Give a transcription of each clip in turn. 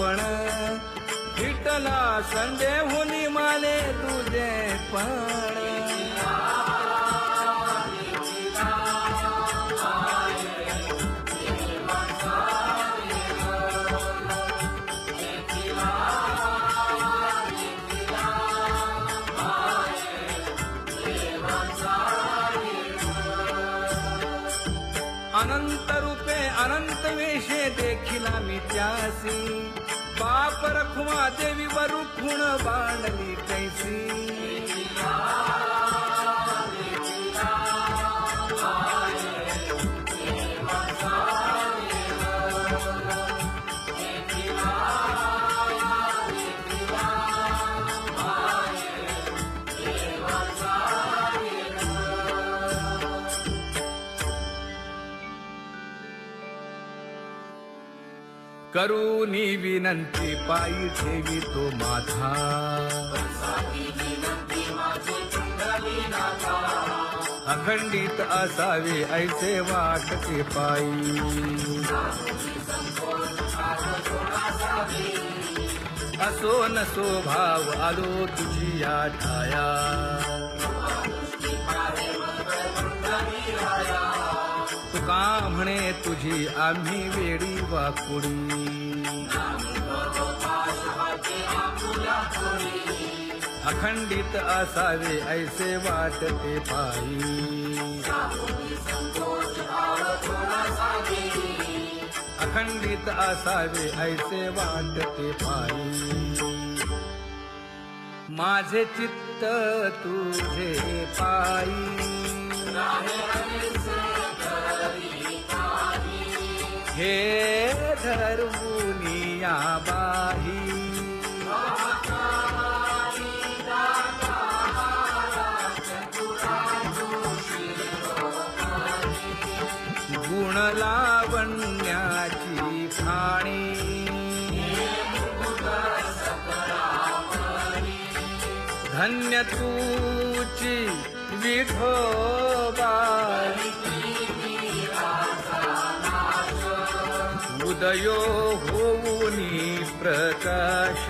पण विठ्ठला संडे होनी माले तुझे पण अनंत रूपे अनंत वेशे देखिला मी त्यासी बाप रखुमा देवी वरुखुण बांधली कैसी करूनी विनंती पायी ठेवी तो माझा अखंडित असावे ऐसे वाटते पायी असो नसो भाव आलो तुझी या ठाया तुका म्हणे तुझी आम्ही वेडी वाकुडी अखंडित असावे ऐसे वाटते पायी अखंडित असावे ऐसे वाटते पायी माझे चित्त तुझे पायी हे धर्मुनिया बाही गुण लावण्याची खाणी धन्य तूची विठोबा उदयो होऊनी प्रकाश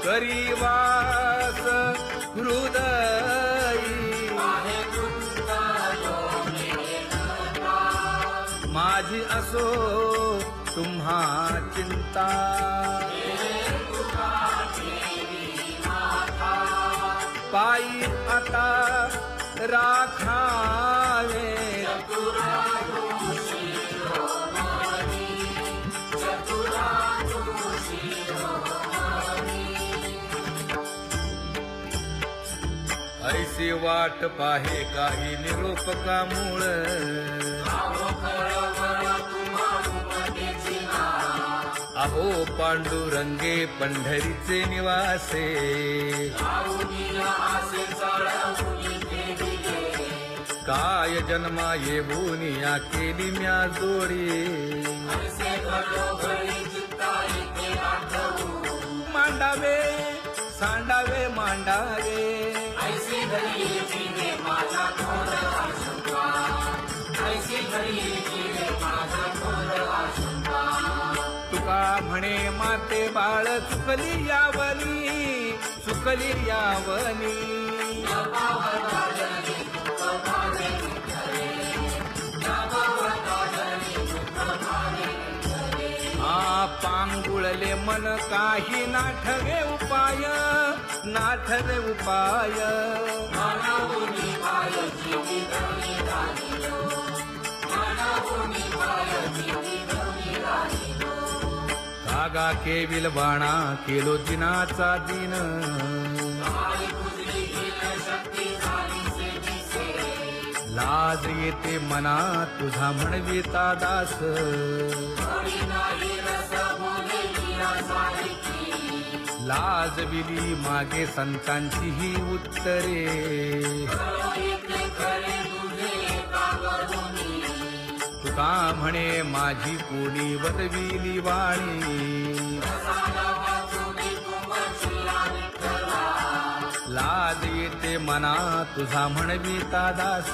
करीवास हृदयी माझी असो तुम्हा चिंता पायी आता राखावे ऐसी वाट पाहे काही निरोपका मूळ अहो पांडुरंगे पंढरीचे निवासे काय जन्मा येऊन या केली म्या जोडी मांडावे सांडावे मांडावे तुका म्हणे माते बाळ चुकली यावनी चुकली यावनी पांगुळले मन काही नाठवे उपाय नाठवे उपाय कागा केविल बाणा केलो दिनाचा दिन लाज येते मना तुझा म्हणविता दास लाज विली मागे संतांची ही उत्तरे तुका म्हणे माझी कोणी वदविली वाणी लाज येते मना तुझा म्हणविता दास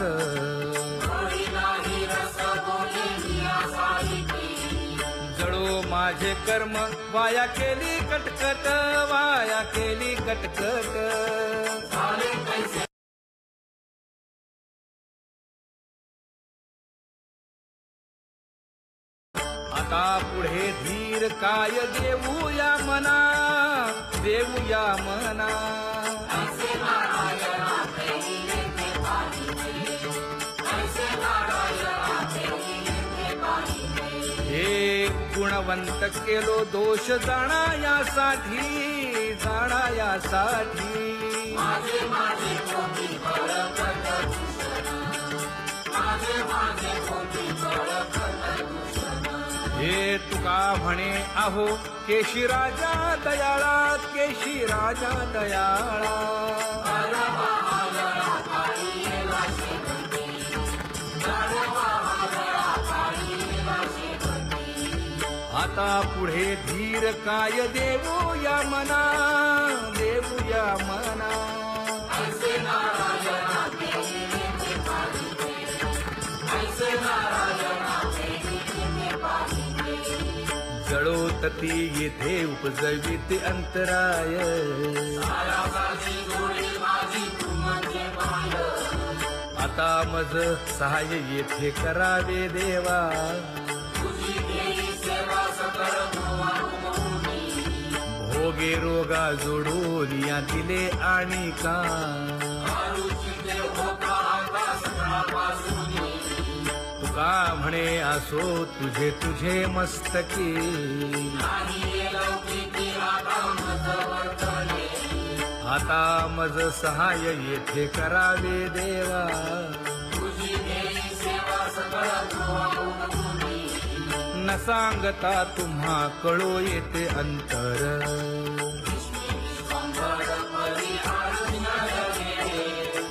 माझे कर्म वाया केली कटकट, वाया केली कटकट. आता पुढे धीर काय देऊया मना, देऊया मना. हे गुणवंत केलो दोष जाणायासाठी, जाणायासाठी. हे तुका म्हणे आहो केशी राजा दयाळा, केशी राजा दयाळा. आता पुढे धीर काय देऊया मना, देऊया मना. जळोतती येथे उपजविते अंतराय, आता मज सहाय्य येथे करावे देवा. भोगे रोगा जोडून या दिले आणि का, तुका म्हणे असो तुझे तुझे मस्तकी. आता मज सहाय्य येथे करावे देवा. न सांगता तुम्हा कळो येते अंतर,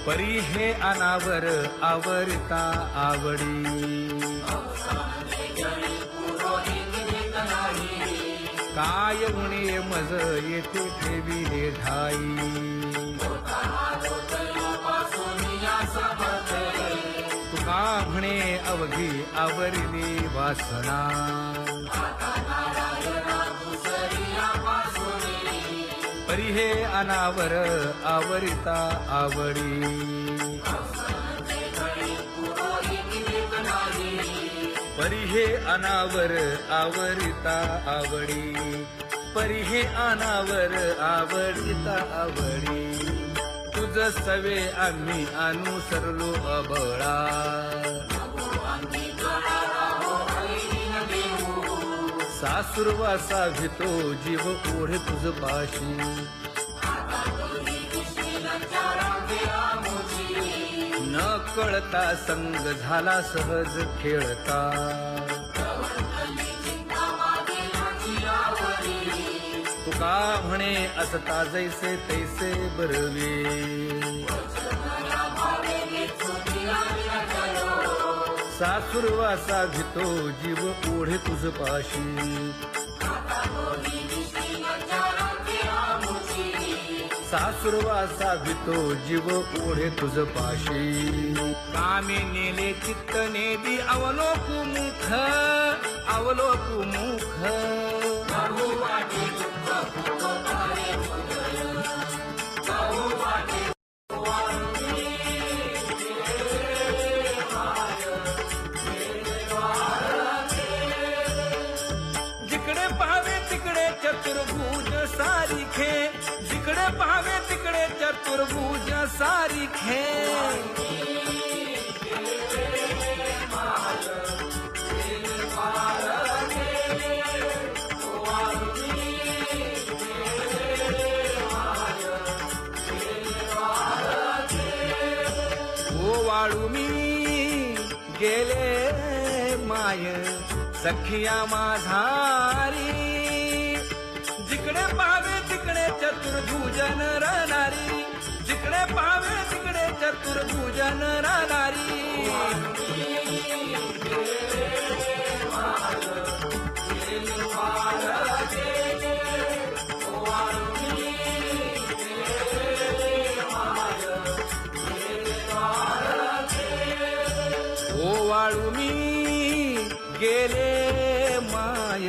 परी हे अनावर आवरता आवडी. काय उणे मज येथे ठेविले ठाई, तुका म्हणे अवघी आवरली वासना. परी हे अनावर आवरिता आवडी. परी हे अनावर आवरिता आवडी, परी हे अनावर आवडिता आवडी. तुझ सवे आम्ही अनुसरलो अबळा, सासुरवासा भितो जीव ओढे तुझ पाशी. न कळता संग झाला सहज खेळता, तुका म्हणे असता जैसे तैसे बरवे. सासुरवासा भितो जीव ओढे तुझ पाशी. सासुरवासा भितो जीव ओढे तुझ पाशी. कामे नेले चित्त नेदी अवलोकु मुख, अवलोकु मुख. जिकडे पाहावे तिकडे चतुर्भुज सारिखे, जिकडे पाहावे तिकडे चतुर्भुज सारिखे. वाळू मी गेले माय सखिया माझारी. जिकडे पाहावे तिकडे चतुर्भुजन राहणारी, जिकडे पाहावे तिकडे चतुर्भुजन राहणारी. वाळू मी गेले माय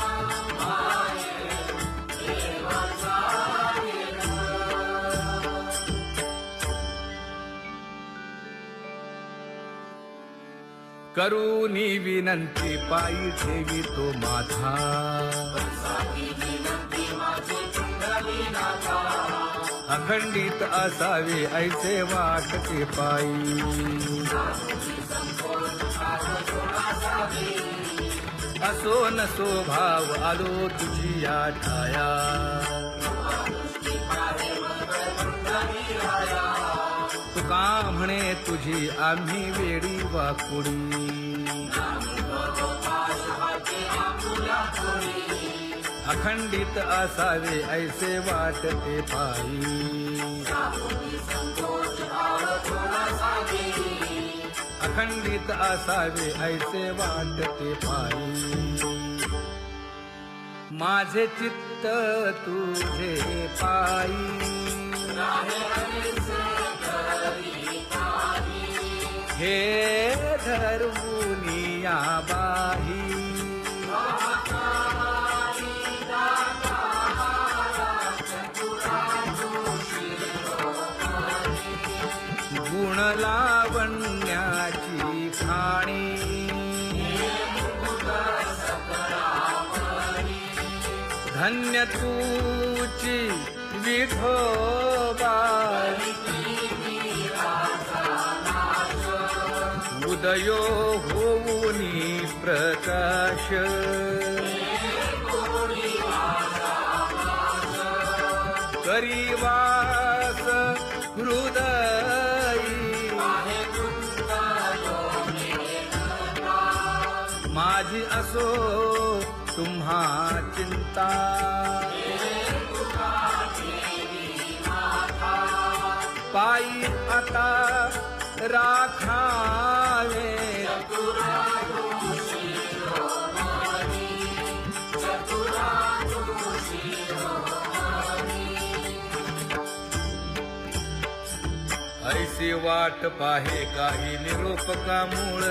करूनी विनंती पायी ठेवी तो माझा अखंडित असावे ऐसे वाटते पायी असो नसो भाव आलो तुझी या ठाया तुका म्हणे तुझी आम्ही वेडी वाकुडी अखंडित असावे ऐसे वाटते पायी अखंडित असावे ऐसे वाटते पायी माझे चित्त तुझे पायी हे धर्मुनिया बाही गुण लावण्याची खाणी धन्य तूची विठोबा उदयो होऊनी प्रकाश करीवास हृदयी माझी असो तुम्हा चिंता पायी आता राखावे ऐसी वाट पाहे काही निरोपका मूळ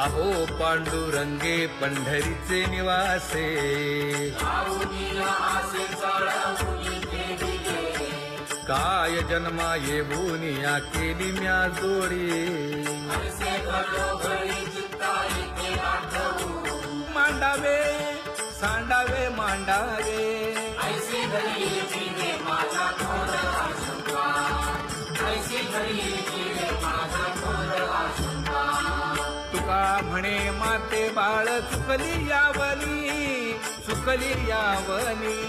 अहो पांडुरंगे पंढरीचे निवासे काय जन्मा येऊन या केली म्या जोडी मांडावे सांडावे मांडावे तुका म्हणे माते बाळ चुकली यावनी चुकली यावनी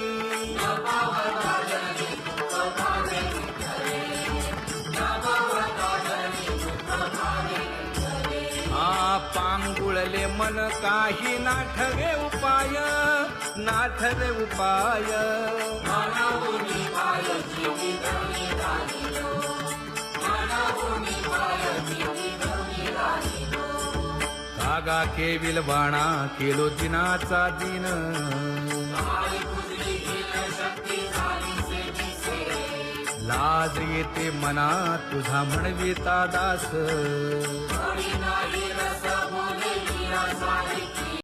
पांगुळले मन काही नाठवे उपाय नाठवे उपाय कागा केविल बाणा केलो दिनाचा दिन लाज येते मना तुझा म्हणविता दास